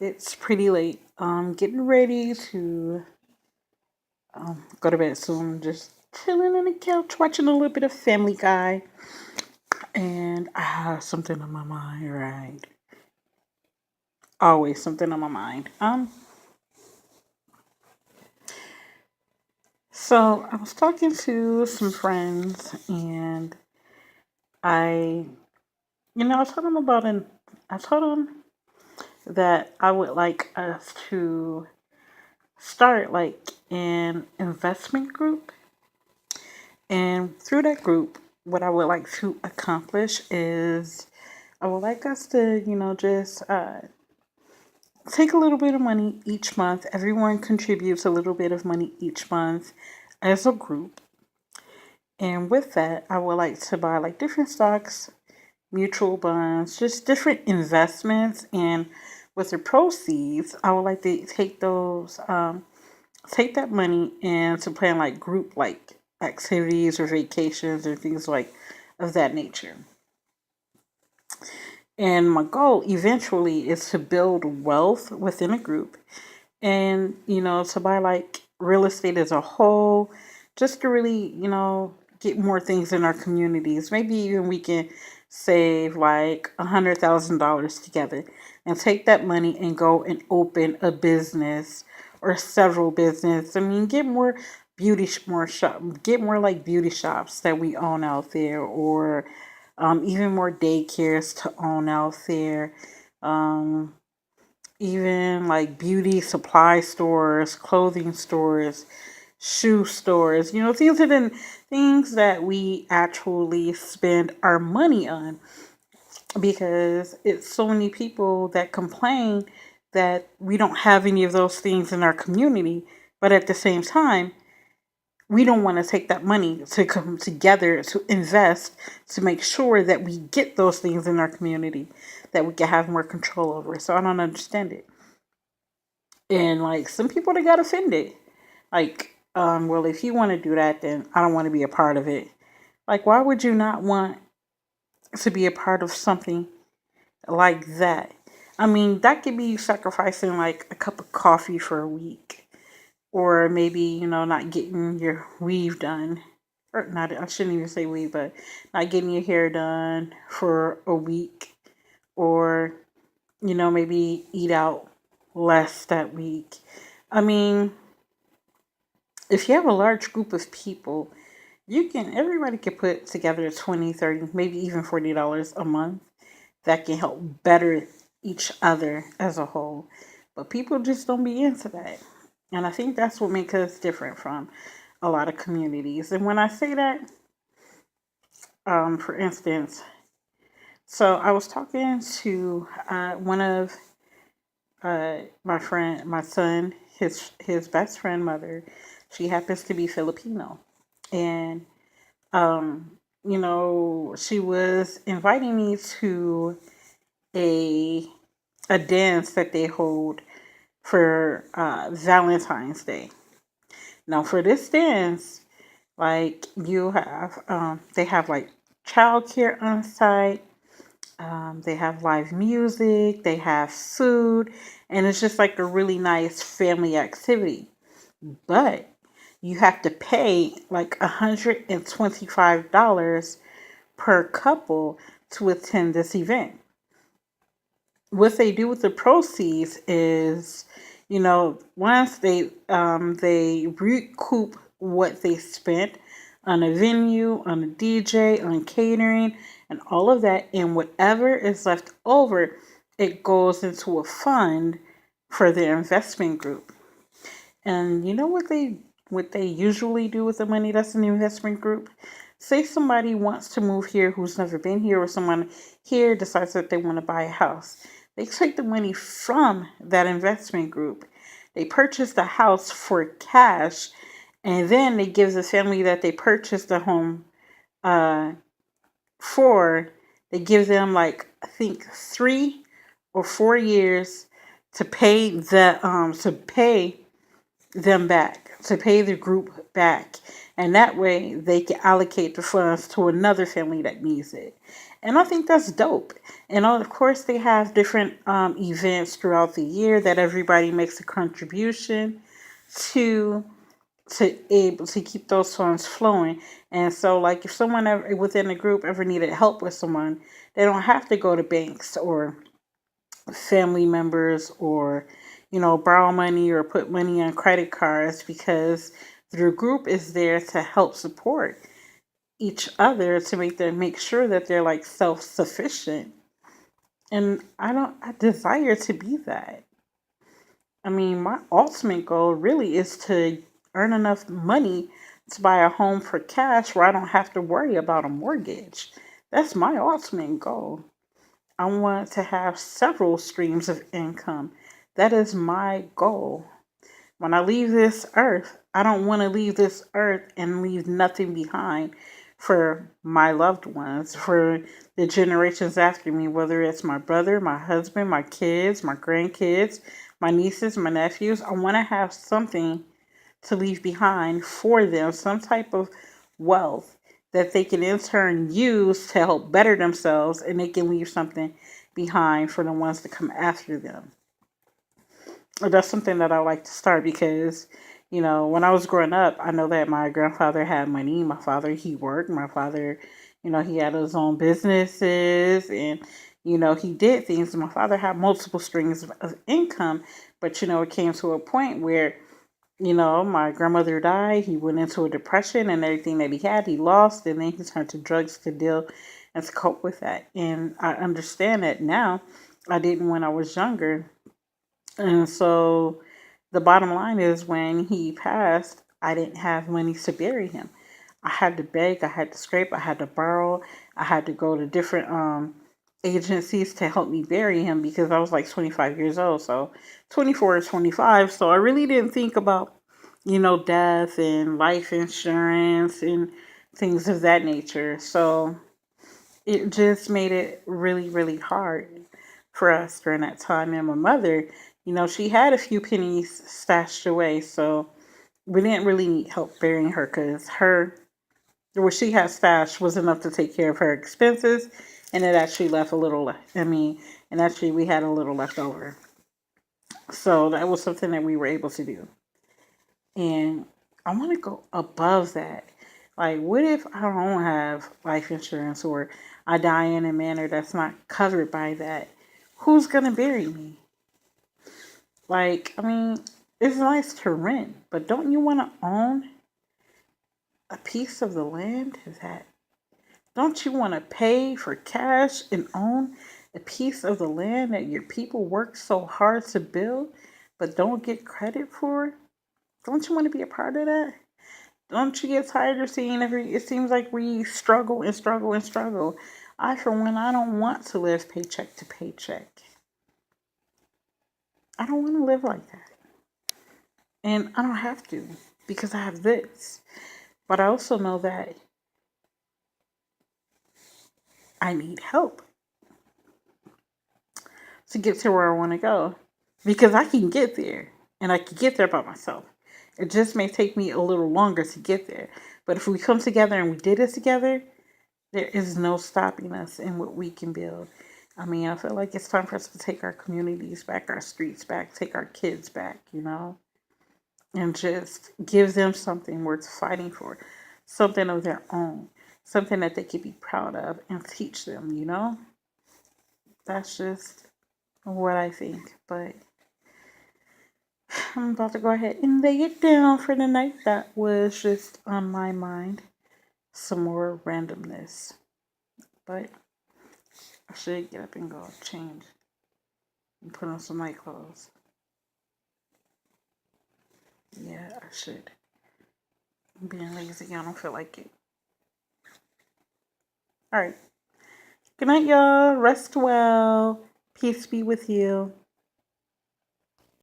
It's pretty late. Getting ready to go to bed soon. Just chilling on the couch, watching a little bit of Family Guy, and I have something on my mind. Right, always something on my mind. So I was talking to some friends, and I, I told them I told them that I would like us to start like an investment group. And through that group, what I would like to accomplish is I would like us to, just take a little bit of money each month. Everyone contributes a little bit of money each month as a group. And with that, I would like to buy like different stocks, mutual bonds, just different investments. And with the proceeds, I would like to take that money and to plan like group like activities or vacations or things like of that nature. And my goal eventually is to build wealth within a group and, to buy like real estate as a whole, just to really, get more things in our communities. Maybe even we can save like $100,000 together and take that money and go and open a business or several business. I mean, get more get more like beauty shops that we own out there, or even more daycares to own out there. Um, Even like beauty supply stores, clothing stores, shoe stores. These are the things that we actually spend our money on, because it's so many people that complain that we don't have any of those things in our community, but at the same time we don't want to take that money to come together to invest to make sure that we get those things in our community that we can have more control over. So I don't understand it. And like some people that got offended. Like, well, if you want to do that, then I don't want to be a part of it. Like, why would you not want to be a part of something like that? I mean, that could be sacrificing like a cup of coffee for a week, or maybe, not getting your weave done. Or not, I shouldn't even say weave, but not getting your hair done for a week, or, maybe eat out less that week. I mean, if you have a large group of people, everybody can put together 20, 30, maybe even $40 a month that can help better each other as a whole. But people just don't be into that. And I think that's what makes us different from a lot of communities. And when I say that, for instance, so I was talking to one of my son, his best friend mother. She happens to be Filipino, and she was inviting me to a a dance that they hold for Valentine's Day. Now, for this dance, like they have like childcare on site. They have live music. They have food, and it's just like a really nice family activity. But you have to pay like $125 per couple to attend this event. What they do with the proceeds is, once they recoup what they spent on a venue, on a DJ, on catering, and all of that, and whatever is left over, it goes into a fund for their investment group. And you know what they usually do with the money that's in the investment group? Say somebody wants to move here who's never been here, or someone here decides that they want to buy a house. They take the money from that investment group. They purchase the house for cash, and then they give the family that they purchased the home uh, for. They give them like I think 3 or 4 years to pay them back, to pay the group back. And that way they can allocate the funds to another family that needs it. And I think that's dope. And of course, they have different events throughout the year that everybody makes a contribution to able to keep those funds flowing. And so, like, if someone ever within the group ever needed help with someone, they don't have to go to banks or family members or borrow money or put money on credit cards, because the group is there to help support each other to make sure that they're like self-sufficient. And I desire to be that. I mean, my ultimate goal really is to earn enough money to buy a home for cash where I don't have to worry about a mortgage. That's my ultimate goal. I want to have several streams of income. That is my goal. When I leave this earth, I don't want to leave this earth and leave nothing behind for my loved ones, for the generations after me, whether it's my brother, my husband, my kids, my grandkids, my nieces, my nephews. I want to have something to leave behind for them, some type of wealth that they can in turn use to help better themselves, and they can leave something behind for the ones to come after them. That's something that I like to start because, when I was growing up, I know that my grandfather had money. My father, he worked. My father, he had his own businesses, and, he did things. My father had multiple strings of income, but, it came to a point where, my grandmother died. He went into a depression, and everything that he had, he lost, and then he turned to drugs to deal and to cope with that. And I understand that now. I didn't when I was younger. And so the bottom line is, when he passed, I didn't have money to bury him. I had to beg, I had to scrape, I had to borrow, I had to go to different agencies to help me bury him because I was like 25 years old. So 24 or 25. So I really didn't think about, death and life insurance and things of that nature. So it just made it really, really hard for us during that time. And my mother, she had a few pennies stashed away, so we didn't really need help burying her because what she had stashed was enough to take care of her expenses, and it actually left a little left. I mean, and actually we had a little left over. So that was something that we were able to do. And I want to go above that. Like, what if I don't have life insurance, or I die in a manner that's not covered by that? Who's going to bury me? Like, I mean, it's nice to rent, but don't you want to own a piece of the land? Is that, don't you want to pay for cash and own a piece of the land that your people work so hard to build but don't get credit for? Don't you want to be a part of that? Don't you get tired of seeing it seems like we struggle and struggle and struggle. I, for one, I don't want to live paycheck to paycheck. I don't want to live like that. And I don't have to, because I have this. But I also know that I need help to get to where I want to go, because I can get there, and I can get there by myself. It just may take me a little longer to get there. But if we come together and we did it together, there is no stopping us in what we can build. I mean, I feel like it's time for us to take our communities back, our streets back, take our kids back, and just give them something worth fighting for, something of their own, something that they could be proud of, and teach them. That's just what I think. But I'm about to go ahead and lay it down for the night. That was just on my mind. Some more randomness. But I should get up and go change and put on some night clothes. Yeah, I should. I'm being lazy. I don't feel like it. All right. Good night, y'all. Rest well. Peace be with you.